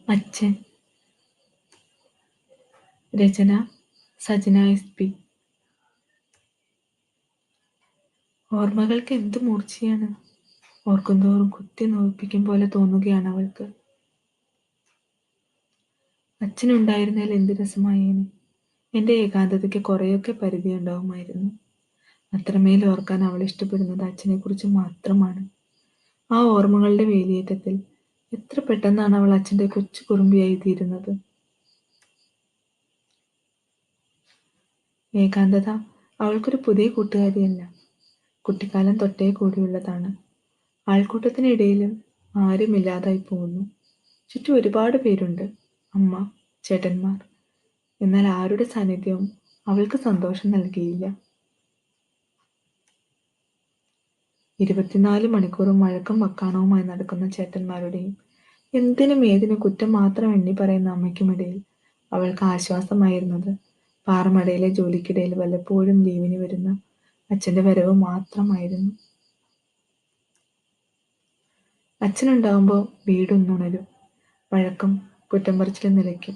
അച്ഛൻ. രചന സജന SP. ഓർമ്മകൾക്ക് എന്ത് മൂർച്ചയാണ്. ഓർക്കുന്തോറും കുത്തി നോവിപ്പിക്കും പോലെ തോന്നുകയാണ് അവൾക്ക്. അച്ഛനുണ്ടായിരുന്നാൽ എന്ത് രസമായേനെ. എൻ്റെ ഏകാന്തതയ്ക്ക് കുറേയൊക്കെ പരിധിയുണ്ടാവുമായിരുന്നു. അത്രമേൽ ഓർക്കാൻ അവൾ ഇഷ്ടപ്പെടുന്നത് അച്ഛനെക്കുറിച്ച് മാത്രമാണ്. ആ ഓർമ്മകളുടെ വേലിയേറ്റത്തിൽ എത്ര പെട്ടെന്നാണ് അവൾ അച്ഛൻ്റെ കൊച്ചു കുറുമ്പിയായി തീരുന്നത്. ഏകാന്തത അവൾക്കൊരു പുതിയ കൂട്ടുകാരിയല്ല. കുട്ടിക്കാലം തൊട്ടേ കൂടിയുള്ളതാണ്. ആൾക്കൂട്ടത്തിനിടയിലും ആരുമില്ലാതായി പോകുന്നു. ചുറ്റും ഒരുപാട് പേരുണ്ട്, അമ്മ, ചേട്ടന്മാർ. എന്നാൽ ആരുടെ സാന്നിധ്യവും അവൾക്ക് സന്തോഷം നൽകിയില്ല. 24 മണിക്കൂറും വഴക്കും വക്കാണവുമായി നടക്കുന്ന ചേട്ടന്മാരുടെയും എന്തിനും ഏതിനും കുറ്റം മാത്രം എണ്ണി പറയുന്ന അമ്മയ്ക്കുമിടയിൽ അവൾക്ക് ആശ്വാസമായിരുന്നത് പാറമടയിലെ ജോലിക്കിടയിൽ വല്ലപ്പോഴും ലീവിന് വരുന്ന അച്ഛൻ്റെ വരവ് മാത്രമായിരുന്നു. അച്ഛനുണ്ടാവുമ്പോൾ വീടൊന്നുണരും. വഴക്കം, കുറ്റം പറച്ചിലും നിലയ്ക്കും.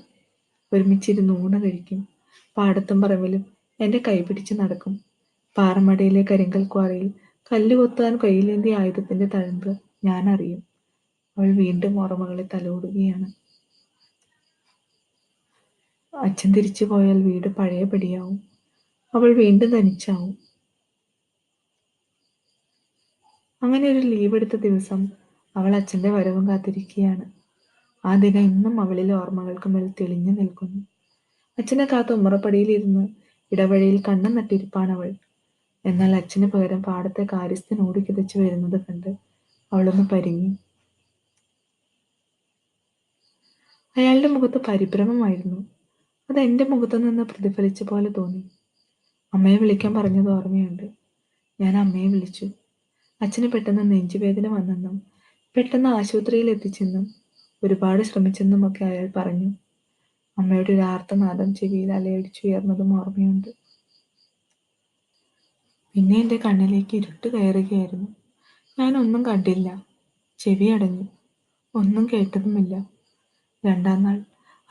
ഒരുമിച്ചിരുന്ന് ഊണ് കഴിക്കും. പാടത്തും പറമ്പിലും എൻ്റെ കൈപിടിച്ച് നടക്കും. പാറമടയിലെ കരിങ്കൽ ക്വാറിയിൽ കല്ലുകൊത്താൻ കയ്യിലേന്തിയ ആയുധത്തിൻ്റെ തഴമ്പ് ഞാൻ അറിയും. അവൾ വീണ്ടും ഓർമ്മകളെ തലോടുകയാണ്. അച്ഛൻ തിരിച്ചു പോയാൽ വീട് പഴയപടിയാവും. അവൾ വീണ്ടും തനിച്ചാവും. അങ്ങനെ ഒരു ലീവ് എടുത്ത ദിവസം അവൾ അച്ഛൻ്റെ വരവും കാത്തിരിക്കുകയാണ്. ആ ദിനം ഇന്നും അവളിലെ ഓർമ്മകൾക്ക് മേൽ തെളിഞ്ഞു നിൽക്കുന്നു. അച്ഛനെ കാത്ത് ഉമ്മറപ്പടിയിലിരുന്ന് ഇടവഴിയിൽ കണ്ണും നട്ടിരിപ്പാണവൾ. എന്നാൽ അച്ഛന് പകരം പാടത്തെ കാര്യസ്ഥൻ ഓടിക്കിതച്ചു വരുന്നത് കണ്ട് അവളൊന്ന് പരിങ്ങി. അയാളുടെ മുഖത്ത് പരിഭ്രമമായിരുന്നു. അത് എൻ്റെ മുഖത്തു നിന്ന് പ്രതിഫലിച്ച പോലെ തോന്നി. അമ്മയെ വിളിക്കാൻ പറഞ്ഞത് ഓർമ്മയുണ്ട്. ഞാൻ അമ്മയെ വിളിച്ചു. അച്ഛന് പെട്ടെന്ന് നെഞ്ചുവേദന വന്നെന്നും പെട്ടെന്ന് ആശുപത്രിയിൽ എത്തിച്ചെന്നും ഒരുപാട് ശ്രമിച്ചെന്നുമൊക്കെ അയാൾ പറഞ്ഞു. അമ്മയുടെ ഒരു ആർത്തനാദം ചെവിയിൽ അലയടിച്ചുയർന്നതും ഓർമ്മയുണ്ട്. പിന്നെ എൻ്റെ കണ്ണിലേക്ക് ഇരുട്ട് കയറുകയായിരുന്നു. ഞാനൊന്നും കണ്ടില്ല. ചെവി അടഞ്ഞു. ഒന്നും കേട്ടതുമില്ല. 2-ാം നാൾ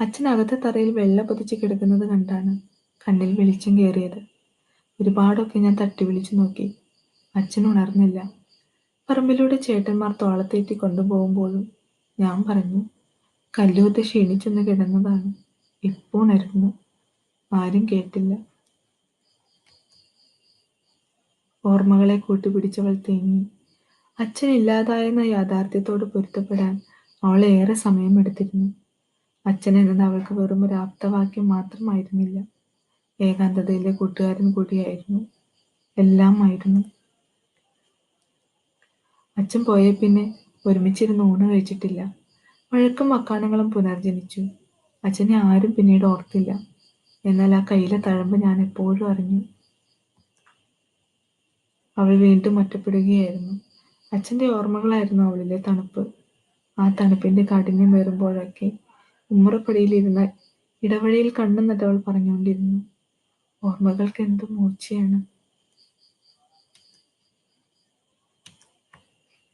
അച്ഛൻ അകത്തെ തറയിൽ വെള്ളം പൊതിച്ച് കിടക്കുന്നത് കണ്ടാണ് കണ്ണിൽ വെളിച്ചം കയറിയത്. ഒരുപാടൊക്കെ ഞാൻ തട്ടി വിളിച്ചു നോക്കി. അച്ഛൻ ഉണർന്നില്ല. പറമ്പിലൂടെ ചേട്ടന്മാർ തോളത്തേറ്റി കൊണ്ടുപോകുമ്പോഴും ഞാൻ പറഞ്ഞു, കല്ലുകുത്തി ക്ഷീണിച്ചൊന്ന് കിടന്നതാണ്, ഇപ്പോൾ ഉണരുന്നു. ആരും കേട്ടില്ല. ഓർമ്മകളെ കൂട്ടുപിടിച്ചവൾ തേങ്ങി. അച്ഛൻ ഇല്ലാതായെന്ന യാഥാർത്ഥ്യത്തോട് പൊരുത്തപ്പെടാൻ അവൾ ഏറെ സമയമെടുത്തിരുന്നു. അച്ഛൻ എന്നത് അവൾക്ക് വെറും ഒരു ആപ്തവാക്യം മാത്രമായിരുന്നില്ല. ഏകാന്തതയിലെ കൂട്ടുകാരൻ കൂടിയായിരുന്നു. എല്ലാമായിരുന്നു. അച്ഛൻ പോയ പിന്നെ ഒരുമിച്ചിരുന്ന് ഊണ് കഴിച്ചിട്ടില്ല. വഴക്കും വക്കാണങ്ങളും പുനർജനിച്ചു. അച്ഛനെ ആരും പിന്നീട് ഓർത്തില്ല. എന്നാൽ ആ കയ്യിലെ തഴമ്പ് ഞാൻ എപ്പോഴും അറിഞ്ഞു. അവൾ വീണ്ടും ഒറ്റപ്പെടുകയായിരുന്നു. അച്ഛൻ്റെ ഓർമ്മകളായിരുന്നു അവളിലെ തണുപ്പ്. ആ തണുപ്പിൻ്റെ കാഠിന്യം വേറുമ്പോഴൊക്കെ ഉമ്മറപ്പടിയിലിരുന്ന ഇടവഴിയിൽ കണ്ണും നട്ടവൾ പറഞ്ഞുകൊണ്ടിരുന്നു, ഓർമ്മകൾക്ക് എന്ത് മൂർച്ചയാണ്.